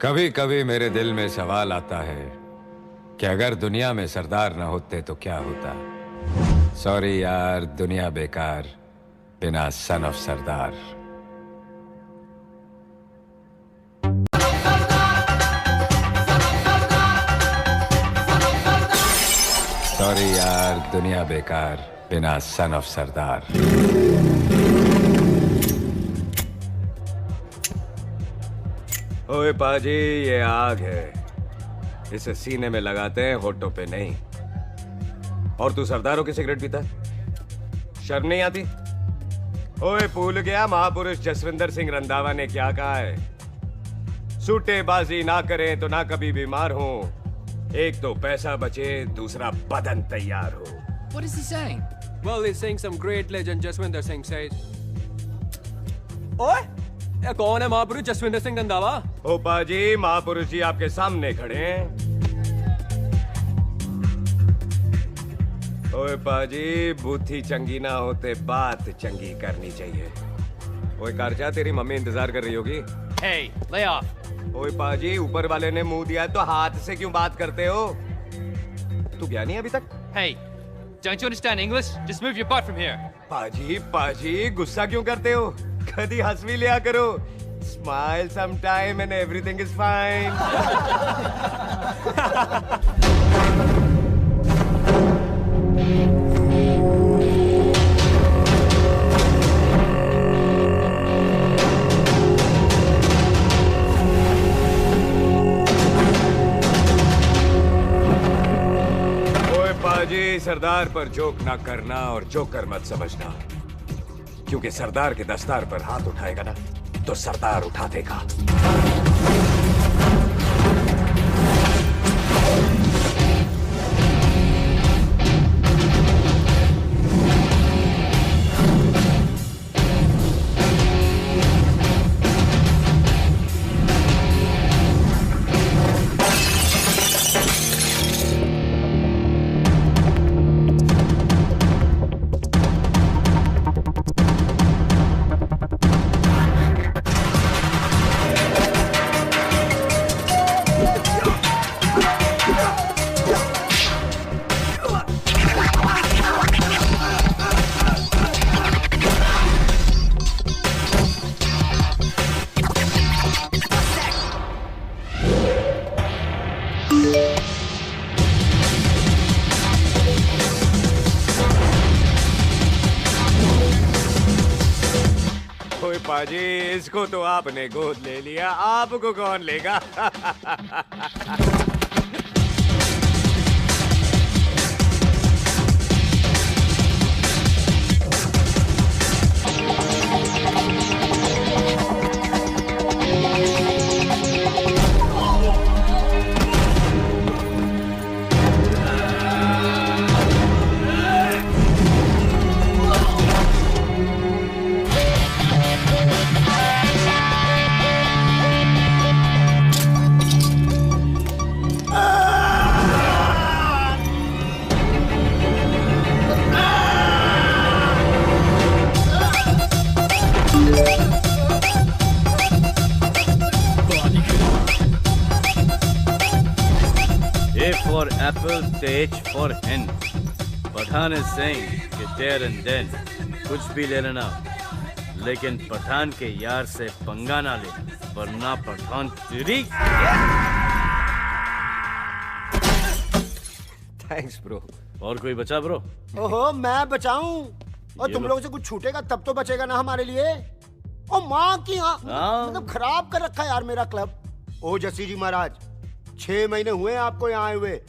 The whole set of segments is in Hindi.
कभी कभी मेरे दिल में सवाल आता है कि अगर दुनिया में सरदार ना होते तो क्या होता। सॉरी यार, दुनिया बेकार बिना सन ऑफ सरदार। सॉरी यार, दुनिया बेकार बिना सन ऑफ सरदार। ओए पाजी, ये आग है, इसे सीने में लगाते हैं, होठों पे नहीं। और तू सरदारों की सिगरेट पीता, शर्म नहीं आती? ओए भूल गया महापुरुष जसविंदर सिंह रंधावा ने क्या कहा है? सूटेबाजी ना करें तो ना कभी बीमार हो। एक तो पैसा बचे, दूसरा बदन तैयार हो। What is he saying? Well, he's saying some great legend Jaswinder Singh says. ओए, ये कौन है महापुरुष जसविंदर सिंह रंधावा? ओ पाजी, महापुरुष जी आपके सामने खड़े हैं। ओए पाजी, बुद्धि चंगी ना होते बात चंगी करनी चाहिए। ओए कारचा, तेरी मम्मी इंतजार कर रही होगी। Hey, lay off. ओए पाजी, ऊपर वाले ने मुंह दिया है तो हाथ से क्यों बात करते हो? तू गया नहीं अभी तक? Hey, don't you understand English? Just move your butt from here. पाजी, गुस्सा क्यों करते हो? कभी हंस भी लिया करो। Smile sometime and everything is fine. पाजी, सरदार पर जोक ना करना और जोकर मत समझना, क्योंकि सरदार के दस्तार पर हाथ उठाएगा ना तो सरदार उठा देगा। पाजी, इसको तो आपने गोद ले लिया, आपको कौन लेगा? For apple, the H for hen. Pathan is saying कि there and then कुछ भी ले लेना, लेकिन पठान के यार से पंगा ना ले, वरना पठान तेरी। Thanks bro. और कोई बचा ब्रो? ओहो, मैं बचाऊं? और तुम लोगों से कुछ छूटेगा तब तो बचेगा ना हमारे लिए। ओ माँ की मतलब खराब कर रखा है यार मेरा क्लब। ओ जस्सी जी महाराज, 6 महीने हुए आपको यहाँ आए हुए,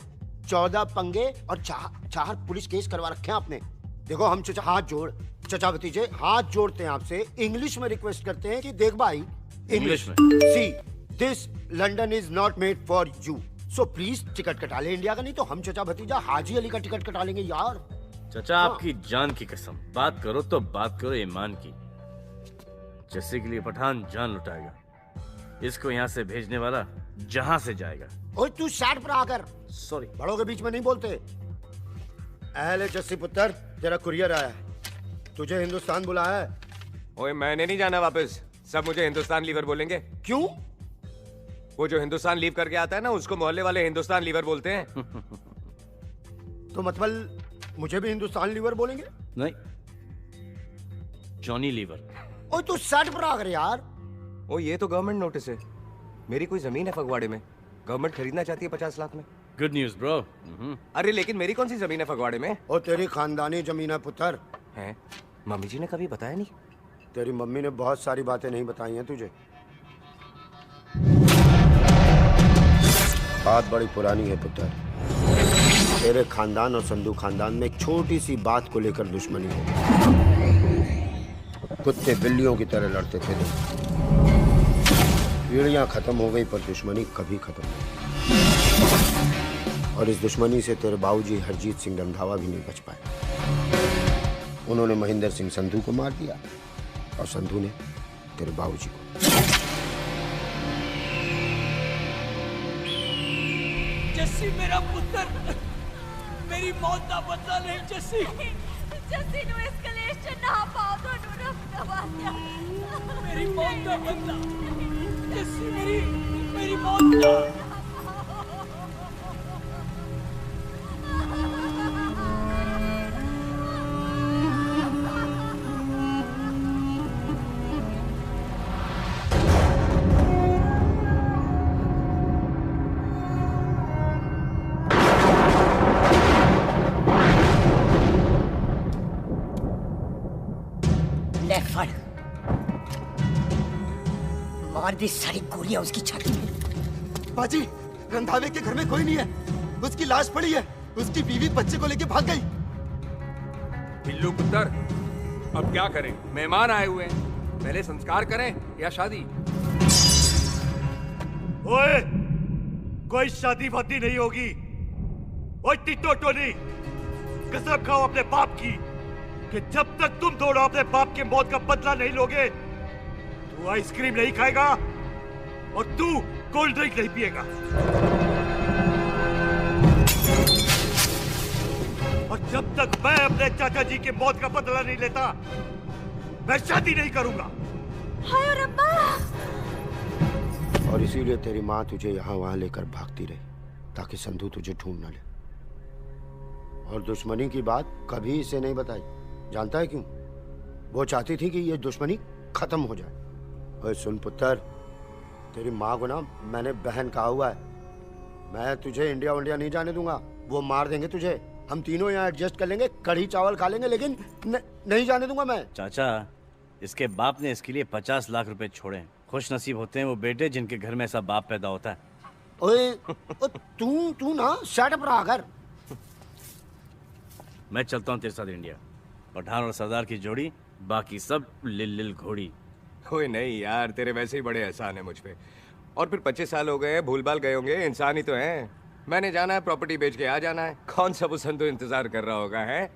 14 पंगे और 4 पुलिस केस करवा रखे हैं आपने। देखो हम चचा भतीजे हाथ जोड़ते हैं आपसे, इंग्लिश में रिक्वेस्ट करते हैं कि देख भाई, इंग्लिश में see this London is not made for you, so please ticket कटा ले इंडिया का, नहीं तो हम चचा भतीजा हाजी अली का टिकट कटा लेंगे यार। चचा आपकी जान की कसम, बात करो तो बात करो ईमान की। जैसे के लिए पठान जान लुटाएगा, इसको यहाँ से भेजने वाला जहाँ से जाएगा। ओए तू साइड पर आकर, सॉरी, बड़ों के बीच में नहीं बोलते। अहले जस्सी पुत्र, तेरा कुरियर आया, तुझे हिंदुस्तान बुलाया है। ओए मैंने नहीं जाना वापस, सब मुझे हिंदुस्तान लीवर बोलेंगे। क्यों? वो जो हिंदुस्तान लीव करके आता है ना, उसको मोहल्ले वाले हिंदुस्तान लीवर बोलते हैं। तो मतलब मुझे भी हिंदुस्तान लीवर बोलेंगे? नहीं, जॉनी लीवर। ओए तू शर्ट पर आ कर यार। ओ ये तो गवर्नमेंट नोटिस है। मेरी कोई जमीन है फगवाड़े में, गवर्नमेंट खरीदना चाहती है 50 लाख में। Good news bro. अरे लेकिन मेरी कौन सी जमीन है फगवाड़े में? ओ तेरी खानदानी जमीन है पुत्र। है? मम्मी जी ने कभी बताया नहीं। तेरी मम्मी ने बहुत सारी बातें नहीं बताई हैं तुझे। बात बड़ी पुरानी है पुत्र। तेरे खानदान और संधू खानदान में एक छोटी सी बात को लेकर दुश्मनी है। कुत्ते बिल्लियों की तरह लड़ते थे। पीढ़ियां खत्म हो गई पर दुश्मनी कभी खत्म नहीं। और इस दुश्मनी से तेरे बाबूजी हरजीत सिंह रंधावा भी नहीं बच पाए। उन्होंने महेंद्र सिंह संधू को मार दिया और संधू ने तेरे बाबूजी को। जस्सी मेरा पुत्र, मेरी मौत का बदला ले जस्सी। जस्सी नु इस कलेश च ना पाओ तो नु नवाजा। मेरी मौत का बदला जस्सी, मेरी मौत का। मार दी सारी गोलियां उसकी छाती में। बाजी, रंधावे के घर में कोई नहीं है। उसकी लाश पड़ी है। उसकी बीवी बच्चे को लेके भाग गई। बिल्लू पुत्र, अब क्या करें? मेहमान आए हुए हैं, पहले संस्कार करें या शादी? ओए, कोई शादी वादी नहीं होगी। ओए टिटो टोनी, कसम खाओ अपने बाप की कि जब तक तुम दोनों अपने बाप के मौत का बदला नहीं लोगे, तू आइसक्रीम नहीं खाएगा और तू कोल्ड ड्रिंक नहीं पिएगा। और जब तक मैं अपने चाचा जी की मौत का बदला नहीं लेता, मैं शादी नहीं करूंगा। हाय रब्बा! और इसीलिए तेरी माँ तुझे यहाँ वहां लेकर भागती रही ताकि संधू तुझे ढूंढ न ले। और दुश्मनी की बात कभी इसे नहीं बताई। जानता है क्यों? वो चाहती थी कि ये दुश्मनी खत्म हो जाए। ओए सुन पुत्र, तेरी माँ को ना मैंने बहन कहा हुआ है। मैं तुझे इंडिया नहीं जाने दूंगा। वो मार देंगे तुझे। हम तीनों यहाँ एडजस्ट कर लेंगे, कढ़ी चावल खा लेंगे, लेकिन नहीं जाने दूंगा मैं। चाचा, इसके बाप ने इसके लिए 50 लाख रुपए छोड़े। खुश नसीब होते हैं वो बेटे जिनके घर में ऐसा बाप पैदा होता है। ओए तू ना शर्ट पर आकर। मैं चलता हूँ तेरे साथ इंडिया। पठान और सरदार की जोड़ी, बाकी सब लिल घोड़ी। कोई नहीं यार, तेरे वैसे ही बड़े एहसान है मुझ पे। और फिर 25 साल हो गए हैं, भूल भाल गए होंगे, इंसान ही तो हैं। मैंने जाना है, प्रॉपर्टी बेच के आ जाना है। कौन सा वो संधू इंतजार कर रहा होगा है?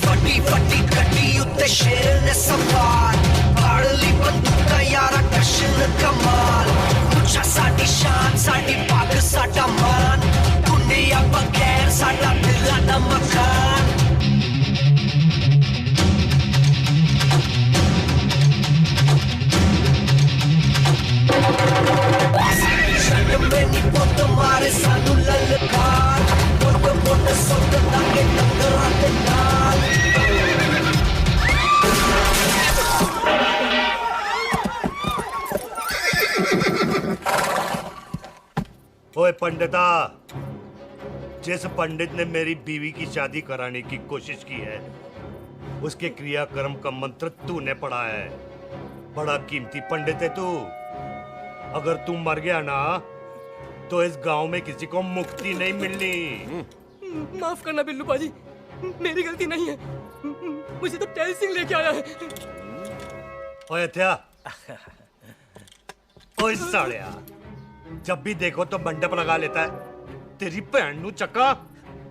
फटी फटी कटी उत्ते शेर ने सवार फाड़ली बंदूका यारा कशन कमाल पूछा साडी शान साडी पग साडा मान दुनिया बगैर साडा दिला दा मकान मैंने बहुत मारे सानू ललकार बहुत सोच ताके टकरा के नाल ओए पंडिता, जिस पंडित ने मेरी बीवी की शादी कराने की कोशिश की है, उसके क्रियाकर्म का मंत्र तूने पढ़ा है। बड़ा कीमती पंडित है तू। अगर तू मर गया ना, तो इस गांव में किसी को मुक्ति नहीं मिलनी। माफ करना बिल्लू बाजी, मेरी गलती नहीं है। मुझे तो टेल सिंह लेके आया है। ओए हत्या, ओए सालिया, जब भी देखो तो मंडप लगा लेता है। तेरी बहन नू चक्का।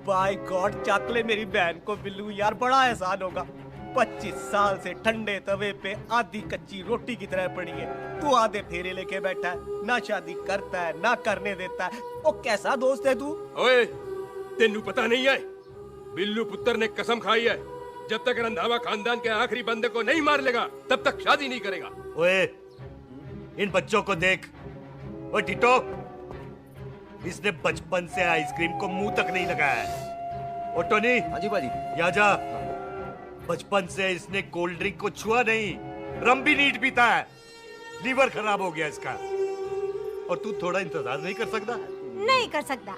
बाय गॉड, चक ले मेरी बहन को बिल्लू यार, बड़ा एहसान होगा। 25 साल से ठंडे तवे पे आधी कच्ची रोटी की तरह पड़ी है। तू आधे फेरे लेके बैठा है, ना शादी करता है ना करने देता है। ओ कैसा दोस्त है तू? ओए, तेनू पता नहीं है, बिल्लू पुत्र ने कसम खाई है जब तक रंधावा खानदान के आखिरी बंदे को नहीं मार लेगा तब तक शादी नहीं करेगा। ओए, इन बच्चों को देख। ओए टिटो, इसने बचपन से आइसक्रीम को मुंह तक नहीं लगाया है। ओ टोनी। हाँ जी बाजी। या जा। बचपन से इसने कोल्ड ड्रिंक को छुआ नहीं, रम भी नीट पीता है। लीवर खराब हो गया इसका। और तू थोड़ा इंतजार नहीं कर सकता? नहीं कर सकता।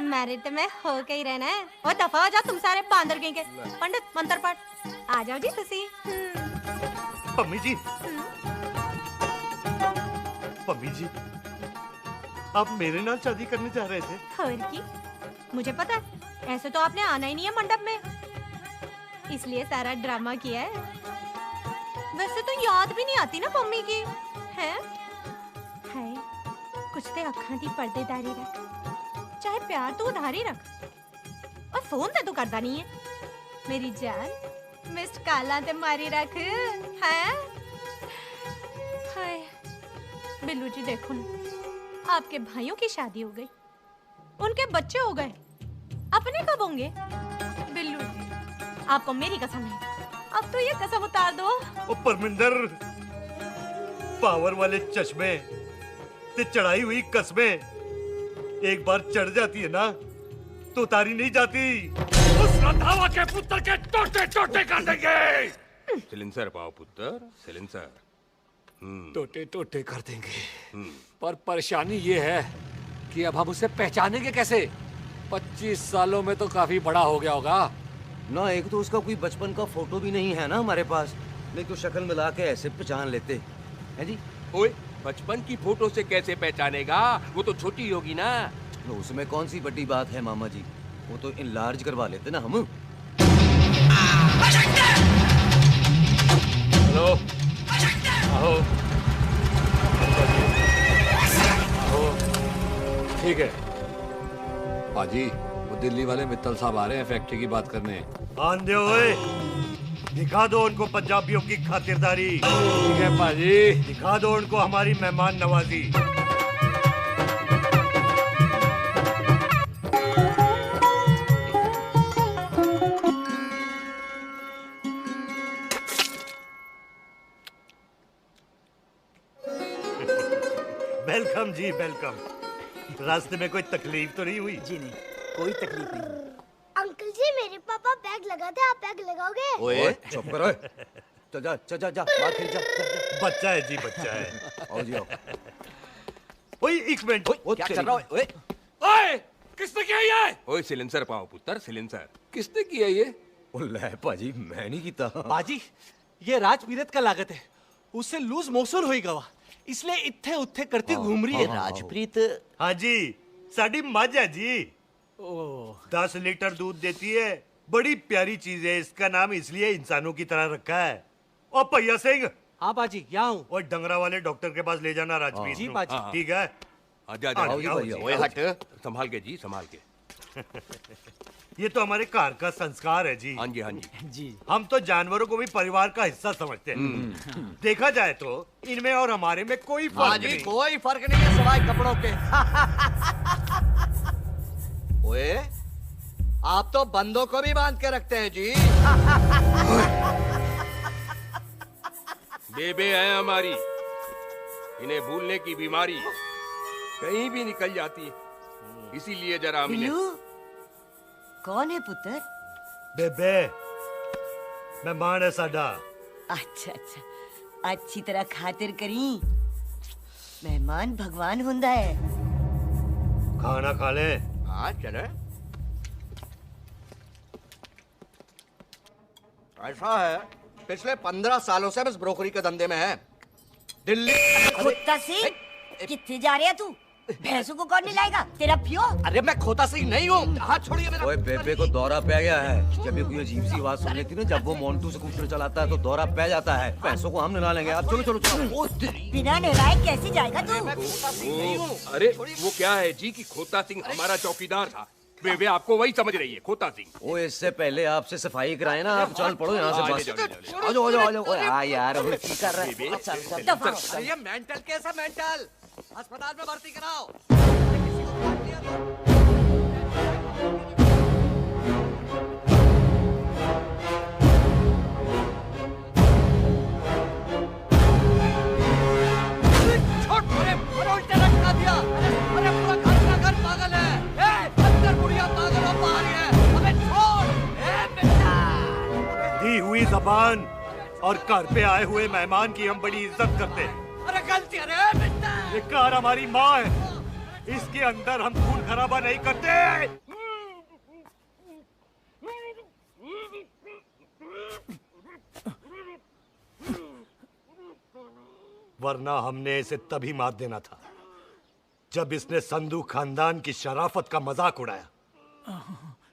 मैरिड में हो के ही रहना है। और दफा हो जाओ तुम सारे बांदर के पंडित मंत्र पढ़। आ जाओ जी तुसी। पम्मी जी, पम्मी जी, आप मेरे नाल शादी करने जा रहे थे? और की मुझे पता है, ऐसे तो आपने आना ही नहीं है मंडप में, इसलिए सारा ड्रामा किया है। वैसे तो याद भी नहीं आती ना मम्मी की है। कुछ ते अखां दी पर्देदारी रख, चाहे प्यार तू उधारी रख, और फोन ते तू करदा नहीं है। मेरी जान मिस्ड काला ते मारी रख है। हाय बिल्लू जी, देखो ना, आपके भाइयों की शादी हो गई, उनके बच्चे हो गए, अपने कब होंगे? बिल्लू जी, आपको मेरी कसम है, अब तो ये कसम उतार दो। ओ परमिंदर, पावर वाले चश्मे ते चढ़ाई हुई कस्में एक बार चढ़ जाती है ना तो उतारी नहीं जाती। उस रंधावा के पुत्र के टोटे टोटे कर देंगे। सिलेंसर पाओ पुत्र, सिलेंसर। टोटे टोटे कर देंगे। पर परेशानी ये है कि अब हम उसे पहचानेंगे कैसे? 25 सालों में तो काफी बड़ा हो गया होगा ना। एक तो उसका कोई बचपन का फोटो भी नहीं है ना हमारे पास, नहीं तो शक्ल मिला के ऐसे पहचान लेते हैं जी। ओए, बचपन की फोटो से कैसे पहचानेगा? वो तो छोटी होगी ना। तो उसमें कौन सी बड़ी बात है मामा जी, वो तो इनलार्ज करवा लेते ना हम। हेलो, आओ। ठीक है पाजी, वो दिल्ली वाले मित्तल साहब आ रहे हैं फैक्ट्री की बात करने। आंधे ओए, दिखा दो उनको पंजाबियों की खातिरदारी। ठीक है पाजी। दिखा दो उनको हमारी मेहमान नवाजी। वेलकम जी, वेलकम। रास्ते में कोई तकलीफ तो नहीं हुई? जी नहीं, कोई तकलीफ नहीं। अंकल जी, मेरे पापा बैग लगाते, आप बैग लगाओगे? ओए चुप करो। चल जा चल जा, बाहर खेल जा। बच्चा है जी, बच्चा है। आओ जी आओ। ओए एक मिनट, क्या कर रहा है? ओए ओए, किसने किया ये? ओए सिलेंसर पाओ पुत्र, सिलेंसर। किसने किया ये? ले पाजी, मैं नहीं कीता। बाजी, ये राजपीरत का लागत है, उससे लूज मोशन हुई गवा, इसलिए इत्थे उत्थे करती घूम रही है। राजप्रीत? हाँ जी, साडी मझ है जी। 10 लीटर दूध देती है, बड़ी प्यारी चीज है। इसका नाम इसलिए इंसानों की तरह रखा है। और भैया सिंह। हाँ बाजी, यहाँ हूँ। और डंगरा वाले डॉक्टर के पास ले जाना राजपीत। जी बाजी। ठीक है। आजा ओए हट, संभाल के जी, संभाल के। ये तो हमारे घर का संस्कार है जी। हाँ जी, हाँ जी। हम तो जानवरों को भी परिवार का हिस्सा समझते हैं। देखा जाए तो इनमें और हमारे में कोई फर्क नहीं। कोई फर्क नहीं है सिवाय कपड़ों के। ओए, आप तो बंदों को भी बांध के रखते हैं जी। बेबे है हमारी, इन्हें भूलने की बीमारी कहीं भी निकल जाती है, इसीलिए जरा कौन है पुत्र? बेबे मेहमान है साडा। अच्छा अच्छा, अच्छी तरह खातिर करी। मेहमान भगवान हुंदा है। खाना खा ले। हाँ चले। ऐसा है, पिछले 15 सालों से बस ब्रोकरी के धंधे में है। दिल्ली। खोता सिंह, कितने जा रहे है तू? भैंसों को कौन लाएगा? तेरा पियो? अरे मैं खोता सिंह नहीं हूँ, हाथ छोड़िए मेरा। ओए बेबे को दौरा पै गया है। जब भी कोई अजीब सी आवाज सुन लेती ना, जब वो मोन्टू स्कूटर चलाता है तो दौरा पै जाता है। पैसों को हम नहला लेंगे। आप चलो चलो चलो। बिना नहलाए कैसे जाएगा तू? अरे वो क्या है जी कि खोता सिंह हमारा चौकीदार था। बेबे आपको वही समझ रही है, खोता सिंह। ओ इससे पहले आपसे सफाई कराए ना, आप चल पड़ो यहाँ से बस। आ जाओ आ जाओ आ जाओ। ओए हाँ यार, अब की कर रहा है। अच्छा ये मेंटल केस है, मेंटल। अस्पताल में भर्ती कराओ। मेहमान और घर पे आए हुए मेहमान की हम बड़ी इज्जत करते हैं। अरे गलती अरे बेटा। ये कार हमारी माँ है, इसके अंदर हम खून खराबा नहीं करते। वरना हमने इसे तभी मार देना था जब इसने संधू खानदान की शराफत का मजाक उड़ाया।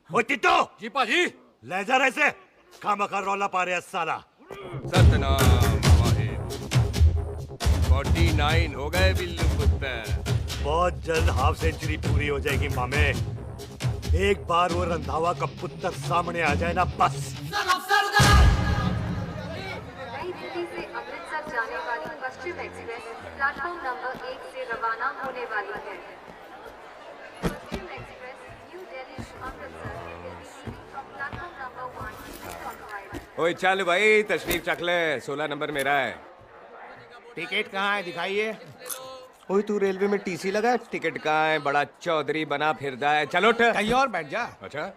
ओ टिट्टो जी पाजी, ले जा रहे से खामखा रौला पा रहे साला। सतनाम वाहिद। 49 हो गए बिल्लू पुत्र। बहुत जल्द हाफ सेंचुरी पूरी हो जाएगी मामे। एक बार वो रंधावा का पुत्र सामने आ जाए ना बस। नई दिल्ली से अमृतसर जाने वाली पश्चिम एक्सप्रेस प्लेटफॉर्म नंबर 1 से रवाना होने वाली है। Paschim express new Delhi to Amritsar will be leaving from platform number 1 to ओए चालू भाई, तशरीफ चख ले, 16 नंबर मेरा है। टिकट कहाँ है दिखाइए। ओए तू रेलवे में टीसी लगा, टिकट कहाँ है? बड़ा चौधरी बना फिरदा है। चलो उठ। कहीं और बैठ जा। अच्छा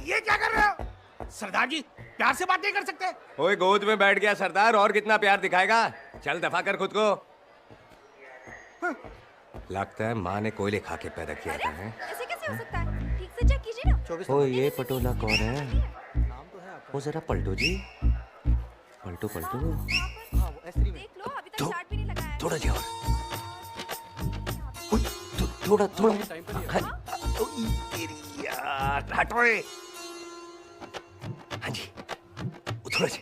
ये क्या कर रहे हो? सरदार जी प्यार से बात नहीं कर सकते? ओए गोद में बैठ गया सरदार, और कितना प्यार दिखाएगा? चल दफा कर खुद को। लगता है माँ ने कोयले खा के पैदा किया था। ऐसे कैसे हो सकता है? ठीक से चेक कीजिए ना। ओ ये पटोला कौन है? वो जरा पलटो जी, पलटो पलटो। देख लो, अभी तक चार्ट भी नहीं लगाया है। थोड़ा जी और। थोड़ा थोड़ा। यार हटो। हाँ जी, थोड़ा जी।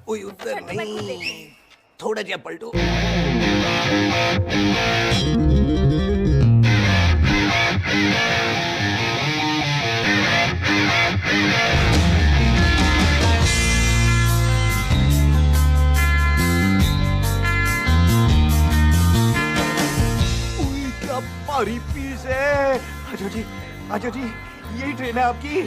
ओए उधर नहीं, थोड़ा जी पलटो। क्या भारी पीस है। आजो जी, यही ट्रेन है आपकी।